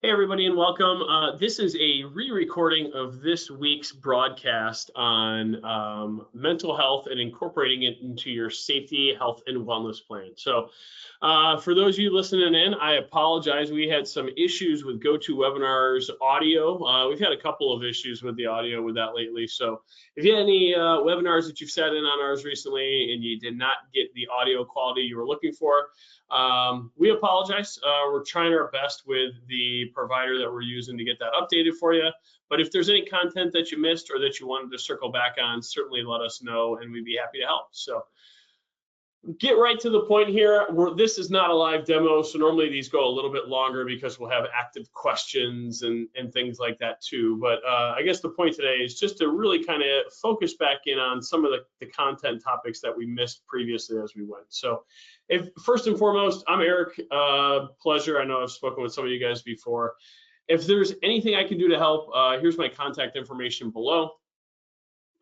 Hey, everybody, and welcome. This is a re-recording of this week's broadcast on mental health and incorporating it into your safety, health, and wellness plan. So for those of you listening in, I apologize. We had some issues with GoToWebinar's audio. We've had a couple of issues with the audio with that lately. So if you had any webinars that you've sat in on ours recently and you did not get the audio quality you were looking for, we apologize. We're trying our best with the provider that we're using to get that updated for you. But if there's any content that you missed or that you wanted to circle back on, certainly let us know and we'd be happy to help. So get right to the point here. This is not a live demo, so normally these go a little bit longer because we'll have active questions and things like that too. But I guess the point today is just to really kind of focus back in on some of the content topics that we missed previously as we went. So first and foremost, I'm Eric. Pleasure. I know I've spoken with some of you guys before. If there's anything I can do to help, here's my contact information below.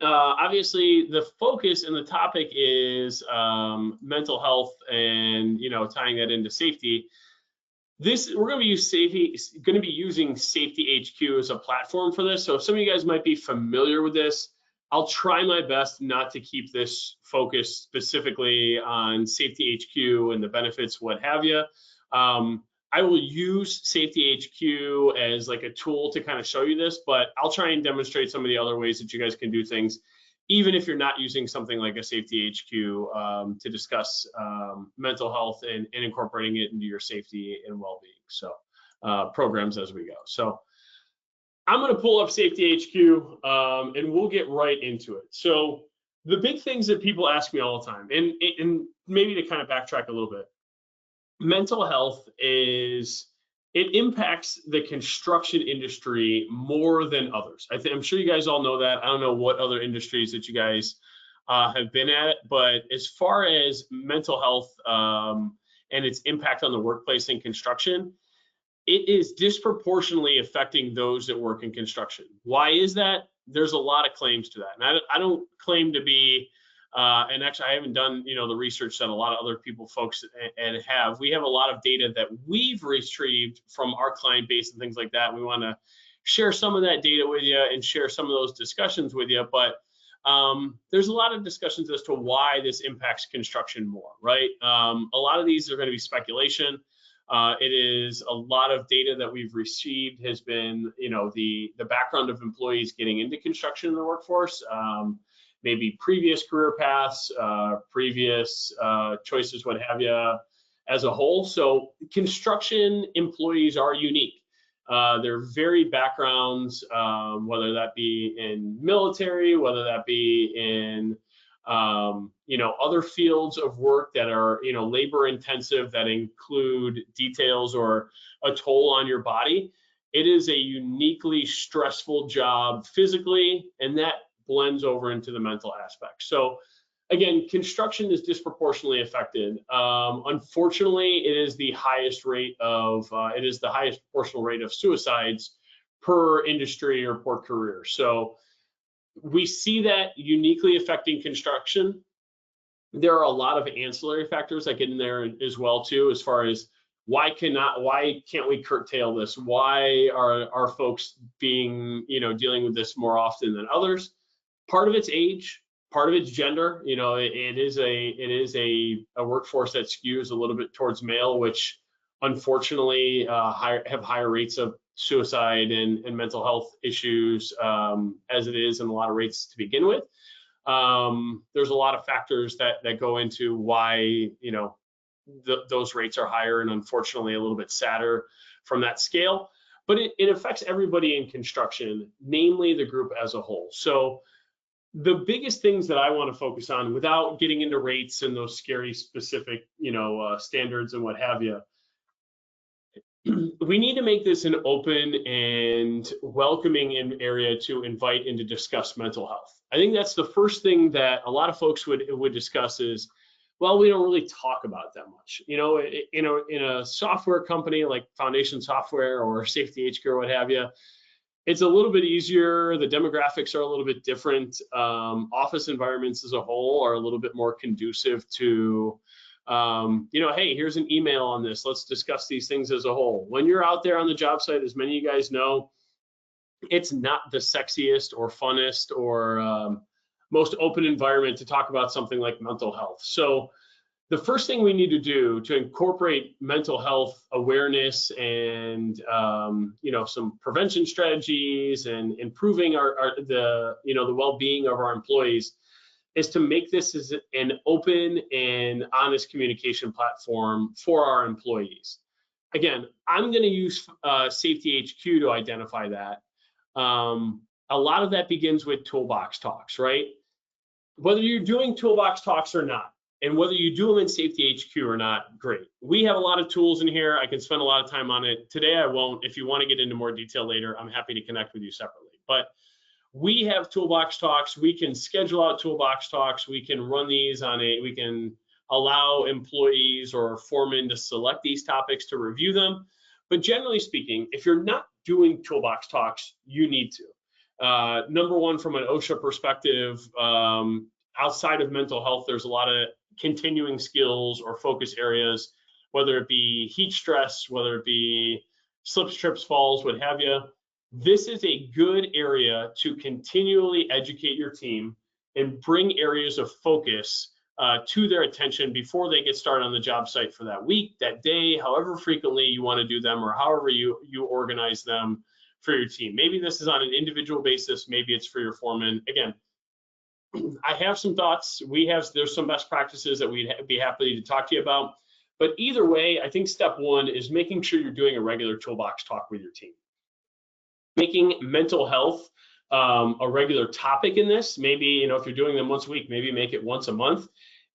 Obviously, the focus and the topic is mental health and tying that into safety. We're going to be using Safety HQ as a platform for this. So some of you guys might be familiar with this. I'll try my best not to keep this focused specifically on Safety HQ and the benefits, what have you. I will use Safety HQ as like a tool to kind of show you this, but I'll try and demonstrate some of the other ways that you guys can do things, even if you're not using something like a Safety HQ to discuss mental health and incorporating it into your safety and well-being. So programs as we go. So I'm going to pull up Safety HQ and we'll get right into it. So the big things that people ask me all the time, and maybe to kind of backtrack a little bit, mental health it impacts the construction industry more than others. I'm sure you guys all know that. I don't know what other industries that you guys have been at, but as far as mental health and its impact on the workplace in construction, it is disproportionately affecting those that work in construction. Why is that? There's a lot of claims to that. And I don't claim to be and actually, I haven't done the research that a lot of other folks have. We have a lot of data that we've retrieved from our client base and things like that. We want to share some of that data with you and share some of those discussions with you. But there's a lot of discussions as to why this impacts construction more, right? A lot of these are going to be speculation. It is a lot of data that we've received has been, the background of employees getting into construction in the workforce. Maybe previous career paths, previous choices, what have you, as a whole. So construction employees are unique. They're varied backgrounds, whether that be in military, whether that be in other fields of work that are labor intensive, that include details or a toll on your body. It is a uniquely stressful job physically, and that blends over into the mental aspect. So again, construction is disproportionately affected. Unfortunately, it is the highest proportional rate of suicides per industry or per career. So we see that uniquely affecting construction. There are a lot of ancillary factors that get in there as well too, as far as why can't we curtail this? Why are folks being dealing with this more often than others? Part of it's age, part of it's gender. It is a workforce that skews a little bit towards male, which unfortunately have higher rates of suicide and mental health issues as it is, and a lot of rates to begin with. There's a lot of factors that go into why those rates are higher, and unfortunately a little bit sadder from that scale. But it affects everybody in construction, namely the group as a whole. So the biggest things that I want to focus on, without getting into rates and those scary specific, standards and what have you, we need to make this an open and welcoming area to invite and to discuss mental health. I think that's the first thing that a lot of folks would discuss is, well, we don't really talk about that much. In a software company like Foundation Software or Safety HQ or what have you, it's a little bit easier. The demographics are a little bit different. Office environments as a whole are a little bit more conducive to You know, hey, here's an email on this. Let's discuss these things as a whole. When you're out there on the job site, as many of you guys know, it's not the sexiest or funnest or most open environment to talk about something like mental health. So the first thing we need to do to incorporate mental health awareness and you know, some prevention strategies and improving the well-being of our employees is to make this as an open and honest communication platform for our employees. Again, I'm going to use Safety HQ to identify that. A lot of that begins with toolbox talks, right? Whether you're doing toolbox talks or not, and whether you do them in Safety HQ or not, great. We have a lot of tools in here. I can spend a lot of time on it. Today I won't. If you want to get into more detail later, I'm happy to connect with you separately. But we have toolbox talks. We can schedule out toolbox talks. We can run these we can allow employees or foremen to select these topics to review them. But generally speaking, if you're not doing toolbox talks, you need to. Number one, from an OSHA perspective, outside of mental health, there's a lot of continuing skills or focus areas, whether it be heat stress, whether it be slips, trips, falls, what have you. This is a good area to continually educate your team and bring areas of focus to their attention before they get started on the job site for that week, that day, however frequently you want to do them, or however you organize them for your team. Maybe this is on an individual basis, maybe it's for your foreman. Again, I have some thoughts. There's some best practices that we'd be happy to talk to you about. But either way, I think step one is making sure you're doing a regular toolbox talk with your team. Making mental health a regular topic in this. Maybe, you know, if you're doing them once a week, maybe make it once a month.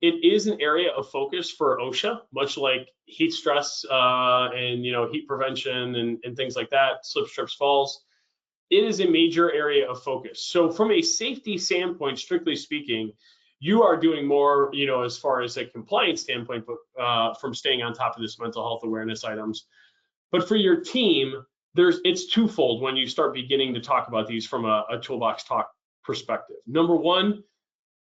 It is an area of focus for OSHA, much like heat stress and, you know, heat prevention and things like that, slips, trips, falls. It is a major area of focus. So from a safety standpoint, strictly speaking, you are doing more, you know, as far as a compliance standpoint, but from staying on top of this mental health awareness items. But for your team, it's twofold when you start beginning to talk about these from a toolbox talk perspective. Number one,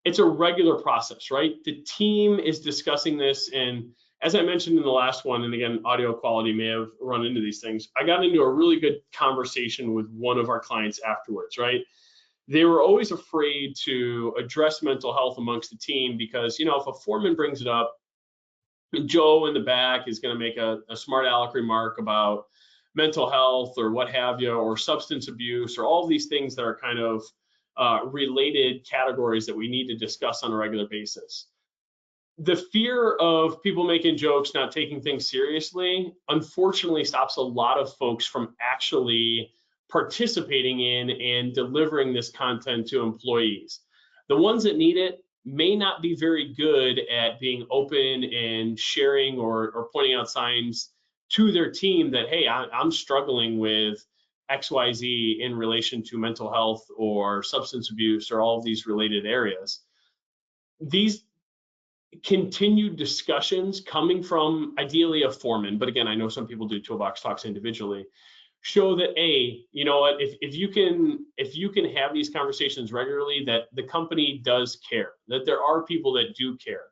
it's a regular process, right? The team is discussing this, and as I mentioned in the last one, and again, audio quality may have run into these things, I got into a really good conversation with one of our clients afterwards, right? They were always afraid to address mental health amongst the team because, you know, if a foreman brings it up, Joe in the back is going to make a smart aleck remark about mental health or what have you, or substance abuse, or all of these things that are kind of related categories that we need to discuss on a regular basis. The fear of people making jokes, not taking things seriously, unfortunately stops a lot of folks from actually participating in and delivering this content to employees. The ones that need it may not be very good at being open and sharing or pointing out signs to their team that, hey, I'm struggling with XYZ in relation to mental health or substance abuse or all of these related areas. These continued discussions coming from ideally a foreman, but again, I know some people do toolbox talks individually, show that, you know what, if you can have these conversations regularly, that the company does care, that there are people that do care,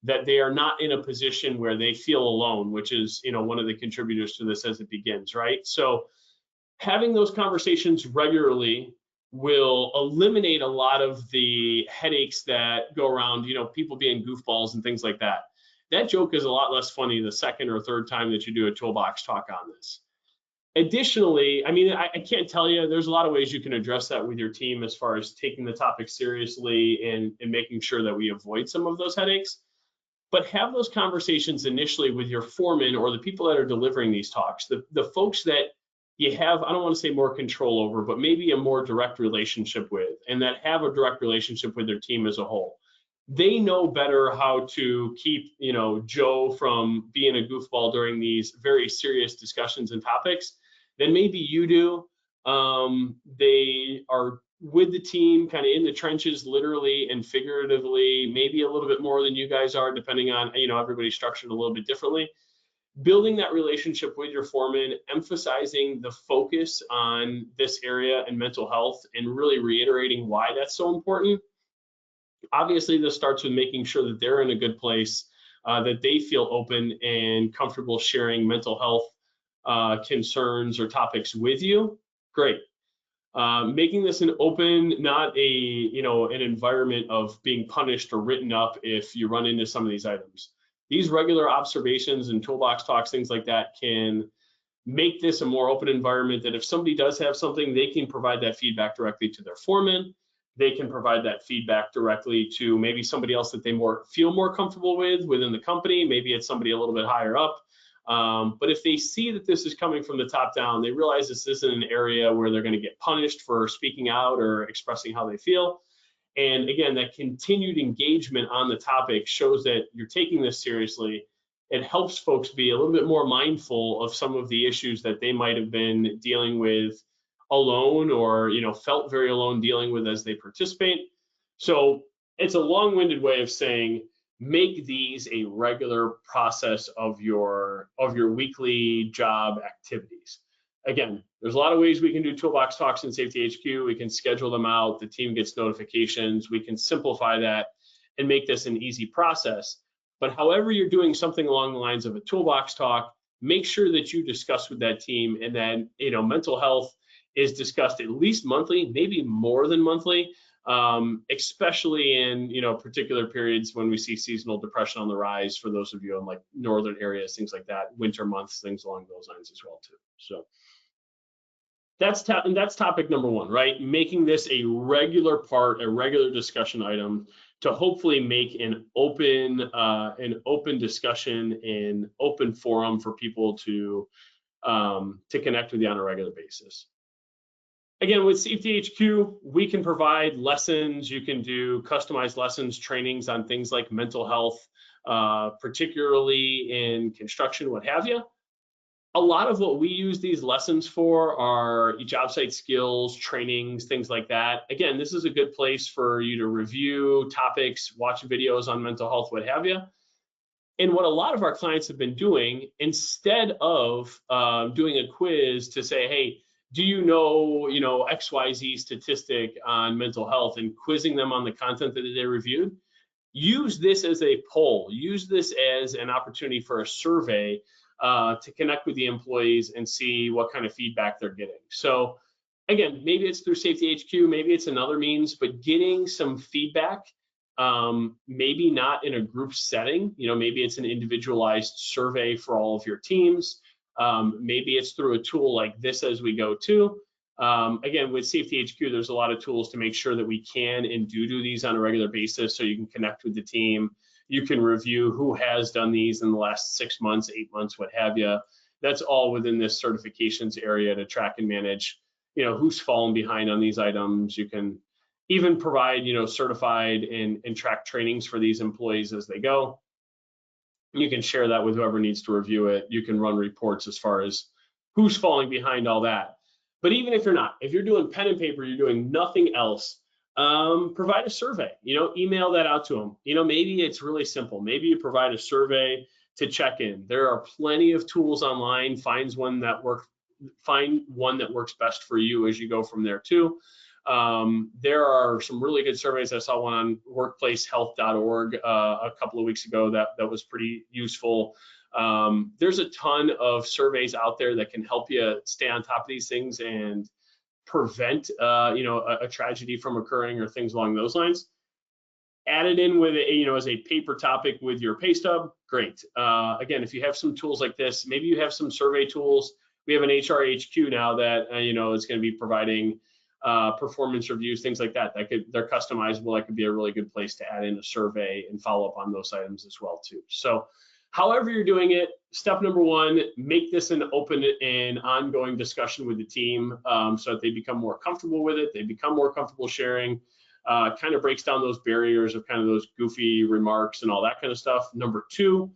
that they are not in a position where they feel alone, which is, you know, one of the contributors to this as it begins, right? So having those conversations regularly will eliminate a lot of the headaches that go around, you know, people being goofballs and things like that. That joke is a lot less funny the second or third time that you do a toolbox talk on this. Additionally, I mean, I can't tell you, there's a lot of ways you can address that with your team as far as taking the topic seriously and making sure that we avoid some of those headaches. But have those conversations initially with your foreman or the people that are delivering these talks, the folks that you have, I don't want to say more control over, but maybe a more direct relationship with, and that have a direct relationship with their team as a whole. They know better how to keep, you know, Joe from being a goofball during these very serious discussions and topics than maybe you do. They are with the team, kind of in the trenches, literally and figuratively, maybe a little bit more than you guys are, depending on, you know, everybody's structured a little bit differently. Building that relationship with your foreman, emphasizing the focus on this area and mental health, and really reiterating why that's so important. Obviously, this starts with making sure that they're in a good place that they feel open and comfortable sharing mental health concerns or topics with you, great. Making this an open, not an environment of being punished or written up if you run into some of these items. These regular observations and toolbox talks, things like that, can make this a more open environment that if somebody does have something, they can provide that feedback directly to their foreman. They can provide that feedback directly to maybe somebody else that they feel more comfortable with within the company. Maybe it's somebody a little bit higher up. But if they see that this is coming from the top down, they realize this isn't an area where they're going to get punished for speaking out or expressing how they feel. And again, that continued engagement on the topic shows that you're taking this seriously. It helps folks be a little bit more mindful of some of the issues that they might have been dealing with alone, or felt very alone dealing with as they participate. So it's a long-winded way of saying, make these a regular process of your weekly job activities. Again, there's a lot of ways we can do toolbox talks in Safety HQ. We can schedule them out. The team gets notifications. We can simplify that and make this an easy process. But however you're doing something along the lines of a toolbox talk, make sure that you discuss with that team, and then mental health is discussed at least monthly, maybe more than monthly, especially in particular periods when we see seasonal depression on the rise for those of you in like northern areas, things like that, winter months, things along those lines as well too. So that's topic number one, right? Making this a regular part, a regular discussion item to hopefully make an open discussion and open forum for people to connect with you on a regular basis. Again, with Safety HQ, we can provide lessons. You can do customized lessons, trainings on things like mental health, particularly in construction, what have you. A lot of what we use these lessons for are job site skills, trainings, things like that. Again, this is a good place for you to review topics, watch videos on mental health, what have you. And what a lot of our clients have been doing, instead of doing a quiz to say, hey, do you know XYZ statistic on mental health, and quizzing them on the content that they reviewed, use this as a poll, use this as an opportunity for a survey to connect with the employees and see what kind of feedback they're getting. So again, maybe it's through Safety HQ, maybe it's another means, but getting some feedback, maybe not in a group setting, maybe it's an individualized survey for all of your teams. Maybe it's through a tool like this as we go too. Again, with Safety HQ, there's a lot of tools to make sure that we can and do these on a regular basis, so you can connect with the team. You can review who has done these in the last 6 months, 8 months, what have you. That's all within this certifications area to track and manage, who's fallen behind on these items. You can even provide, certified and track trainings for these employees as they go. You can share that with whoever needs to review it. You can run reports as far as who's falling behind all that. But even if you're not, if you're doing pen and paper, you're doing nothing else, provide a survey, email that out to them. Maybe it's really simple. Maybe you provide a survey to check in. There are plenty of tools online. Find one that works best for you as you go from there too. There are some really good surveys. I saw one on workplacehealth.org a couple of weeks ago that was pretty useful. There's a ton of surveys out there that can help you stay on top of these things and prevent a tragedy from occurring or things along those lines. Add it in with as a paper topic with your pay stub, great. Again, if you have some tools like this, maybe you have some survey tools. We have an HR HQ now that is going to be providing performance reviews, things like that. They're customizable. That could be a really good place to add in a survey and follow up on those items as well too. So however you're doing it, step number one, make this an open and ongoing discussion with the team so that they become more comfortable with it. They become more comfortable sharing. Kind of breaks down those barriers of kind of those goofy remarks and all that kind of stuff. Number two,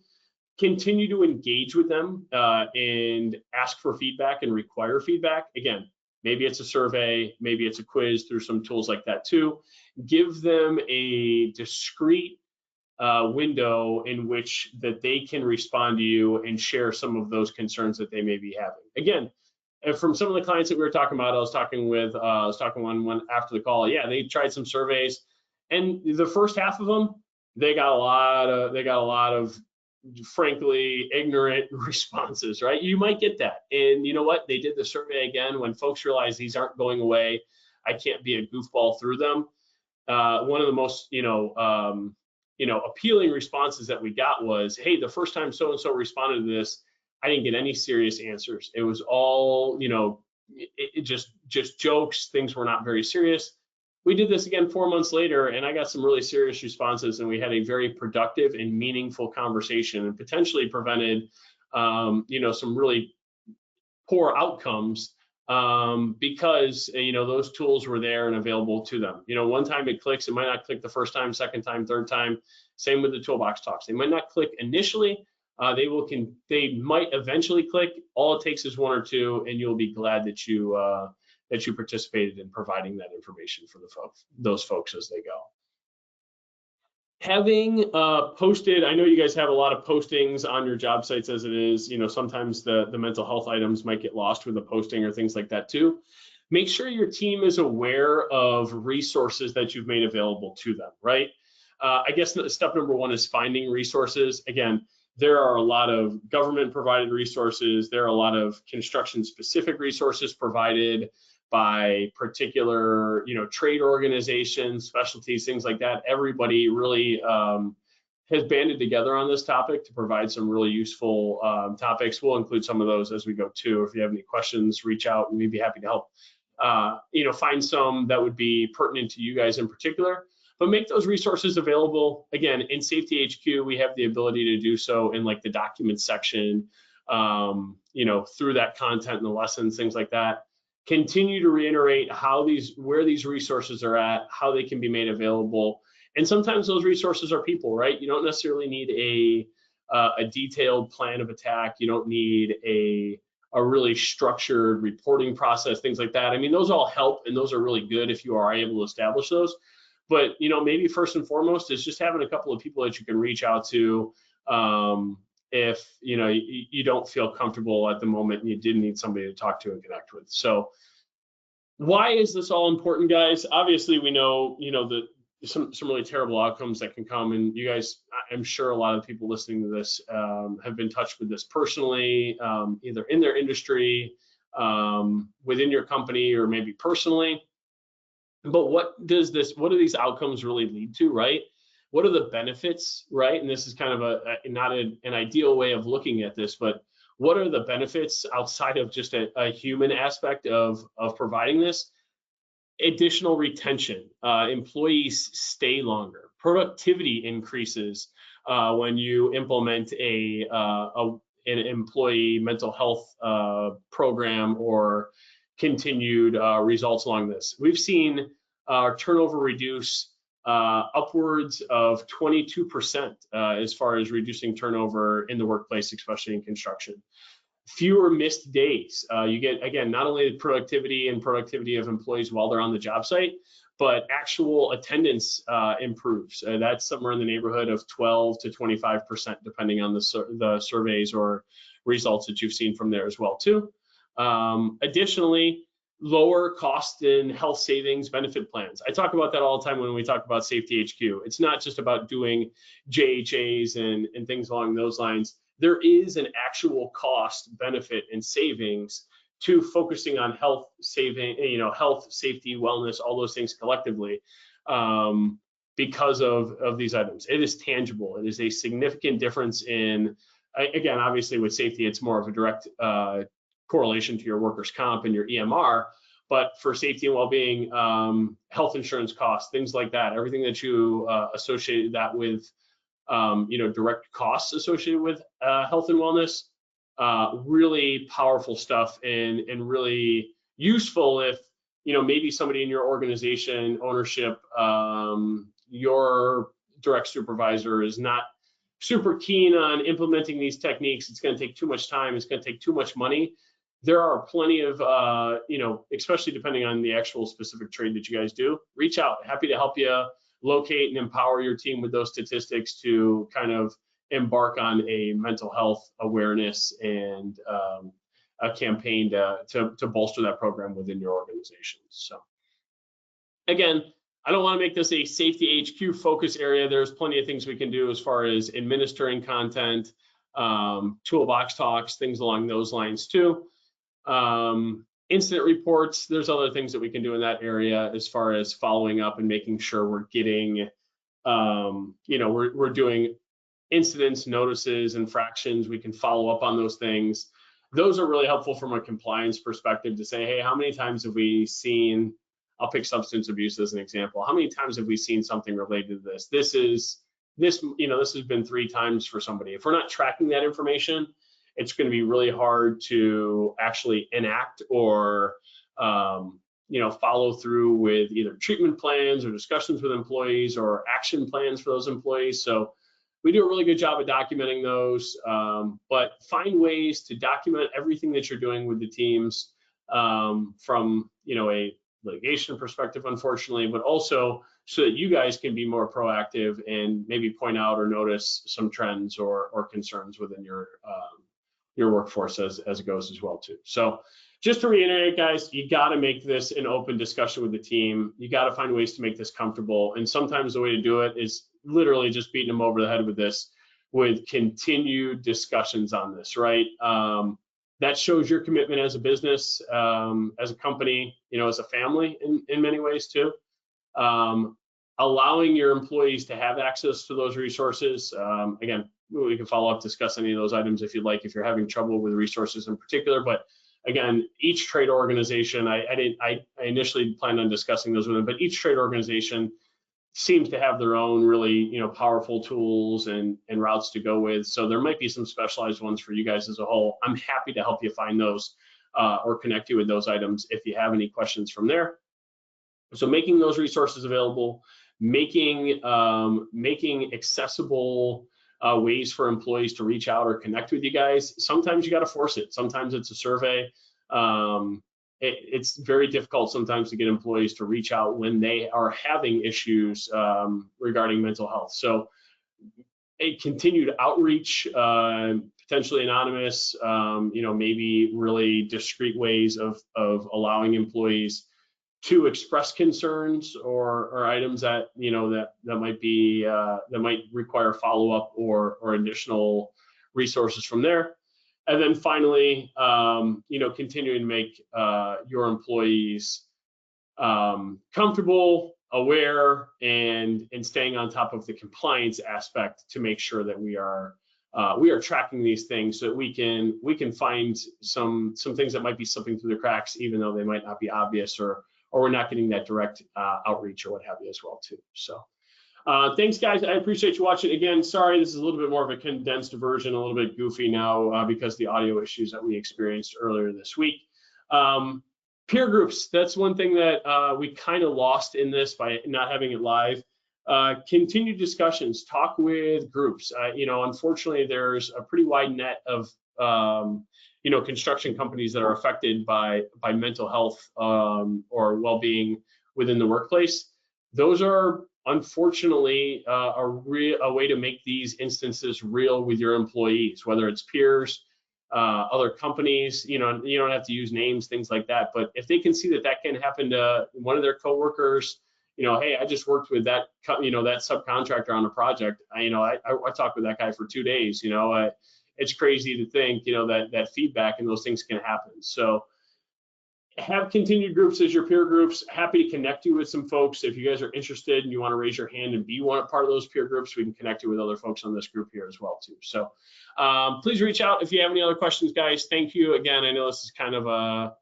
continue to engage with them and ask for feedback and require feedback. Again, maybe it's a survey, maybe it's a quiz through some tools like that too. Give them a discrete window in which that they can respond to you and share some of those concerns that they may be having. Again, and from some of the clients that we were talking about, I was talking one after the call. Yeah, they tried some surveys, and the first half of them, they got a lot of frankly ignorant responses, right? You might get that. And you know what? They did the survey again when folks realized these aren't going away. I can't be a goofball through them. One of the most, appealing responses that we got was, hey, the first time so-and-so responded to this, I didn't get any serious answers. It was all, just jokes. Things were not very serious. We did this again 4 months later, and I got some really serious responses, and we had a very productive and meaningful conversation, and potentially prevented, some really poor outcomes because those tools were there and available to them. One time it clicks, it might not click the first time, second time, third time. Same with the toolbox talks. They might not click initially. They might eventually click. All it takes is one or two, and you'll be glad that you participated in providing that information for those folks as they go. Having posted, I know you guys have a lot of postings on your job sites as it is. Sometimes the mental health items might get lost with the posting or things like that too. Make sure your team is aware of resources that you've made available to them, right? I guess step number one is finding resources. Again, there are a lot of government provided resources. There are a lot of construction specific resources provided by particular, trade organizations, specialties, things like that. Everybody really has banded together on this topic to provide some really useful topics. We'll include some of those as we go too. If you have any questions, reach out and we'd be happy to help, find some that would be pertinent to you guys in particular. But make those resources available. Again, in Safety HQ, we have the ability to do so in like the documents section, through that content and the lessons, things like that. Continue to reiterate where these resources are at, how they can be made available. And sometimes those resources are people, right? You don't necessarily need a detailed plan of attack. You don't need a really structured reporting process, things like that. I mean, those all help and those are really good if you are able to establish those. But, maybe first and foremost is just having a couple of people that you can reach out to if, you don't feel comfortable at the moment and you did need somebody to talk to and connect with. So why is this all important, guys? Obviously, we know, that some really terrible outcomes that can come. And you guys, I'm sure a lot of people listening to this have been touched with this personally, either in their industry, within your company, or maybe personally. But what do these outcomes really lead to, right? What are the benefits, right? And this is kind of not an ideal way of looking at this, but what are the benefits outside of just a human aspect of providing this? Additional retention, employees stay longer, productivity increases when you implement an employee mental health program or continued results along this. We've seen our turnover reduce upwards of 22% as far as reducing turnover in the workplace, especially in construction. Fewer missed days. You get, again, not only the productivity of employees while they're on the job site, but actual attendance improves. That's somewhere in the neighborhood of 12 to 25%, depending on the surveys or results that you've seen from there as well too. Additionally, lower cost in health savings benefit plans. I talk about that all the time when we talk about Safety HQ. It's not just about doing JHAs and things along those lines. There is an actual cost, benefit, and savings to focusing on health, health, safety, wellness, all those things collectively because of these items. It is tangible. It is a significant difference in, again, obviously with safety, it's more of a direct correlation to your workers' comp and your EMR, but for safety and well-being, health insurance costs, things like that, everything that you associated that with, direct costs associated with health and wellness, really powerful stuff and really useful if, maybe somebody in your organization ownership, your direct supervisor is not super keen on implementing these techniques. It's going to take too much time. It's going to take too much money. There are plenty of, especially depending on the actual specific trade that you guys do, reach out. Happy to help you locate and empower your team with those statistics to kind of embark on a mental health awareness and a campaign to bolster that program within your organization. So again, I don't want to make this a safety HQ focus area. There's plenty of things we can do as far as administering content, toolbox talks, things along those lines too. Incident reports, there's other things that we can do in that area as far as following up and making sure we're getting, we're doing incidents, notices, infractions. We can follow up on those things. Those are really helpful from a compliance perspective to say, hey, how many times have we seen, I'll pick substance abuse as an example. How many times have we seen something related to this? This has been 3 times for somebody. If we're not tracking that information, it's going to be really hard to actually enact or follow through with either treatment plans or discussions with employees or action plans for those employees. So we do a really good job of documenting those, but find ways to document everything that you're doing with the teams from a litigation perspective, unfortunately, but also so that you guys can be more proactive and maybe point out or notice some trends or concerns within your workforce as it goes as well too. So just to reiterate, guys, you got to make this an open discussion with the team. You got to find ways to make this comfortable. And sometimes the way to do it is literally just beating them over the head with this, with continued discussions on this, right? That shows your commitment as a business, as a company, as a family in many ways too. Allowing your employees to have access to those resources. Again, we can follow up, discuss any of those items if you'd like, if you're having trouble with resources in particular. But again, each trade organization, I initially planned on discussing those with them, but each trade organization seems to have their own really powerful tools and routes to go with. So there might be some specialized ones for you guys as a whole. I'm happy to help you find those or connect you with those items if you have any questions from there. So making those resources available, making accessible ways for employees to reach out or connect with you guys. Sometimes you got to force it. Sometimes it's a survey. It's very difficult sometimes to get employees to reach out when they are having issues regarding mental health. So a continued outreach, potentially anonymous, maybe really discreet ways of allowing employees to express concerns or items that that might require follow-up or additional resources from there. And then finally, continuing to make your employees comfortable, aware, and staying on top of the compliance aspect to make sure that we are tracking these things so that we can find some things that might be slipping through the cracks, even though they might not be obvious or we're not getting that direct outreach or what have you as well too. So thanks guys, I appreciate you watching. Again, sorry, this is a little bit more of a condensed version, a little bit goofy now because the audio issues that we experienced earlier this week. Peer groups, that's one thing that we kind of lost in this by not having it live. Continued discussions, talk with groups. Unfortunately, there's a pretty wide net of construction companies that are affected by mental health or well-being within the workplace. Those are unfortunately a way to make these instances real with your employees, whether it's peers, other companies. You don't have to use names, things like that. But if they can see that can happen to one of their coworkers, hey, I just worked with that that subcontractor on a project. I talked with that guy for 2 days. It's crazy to think that feedback and those things can happen. So have continued groups as your peer groups. Happy to connect you with some folks. If you guys are interested and you want to raise your hand and be part of those peer groups, we can connect you with other folks on this group here as well too. So please reach out if you have any other questions, guys. Thank you again. I know this is kind of a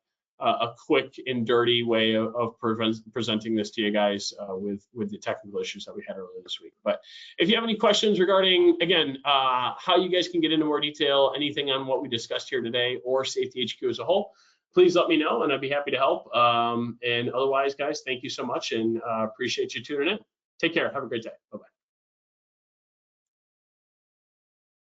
quick and dirty way of presenting this to you guys with the technical issues that we had earlier this week. But if you have any questions regarding, again, how you guys can get into more detail, anything on what we discussed here today or Safety HQ as a whole, please let me know and I'd be happy to help. And otherwise, guys, thank you so much and appreciate you tuning in. Take care. Have a great day. Bye-bye.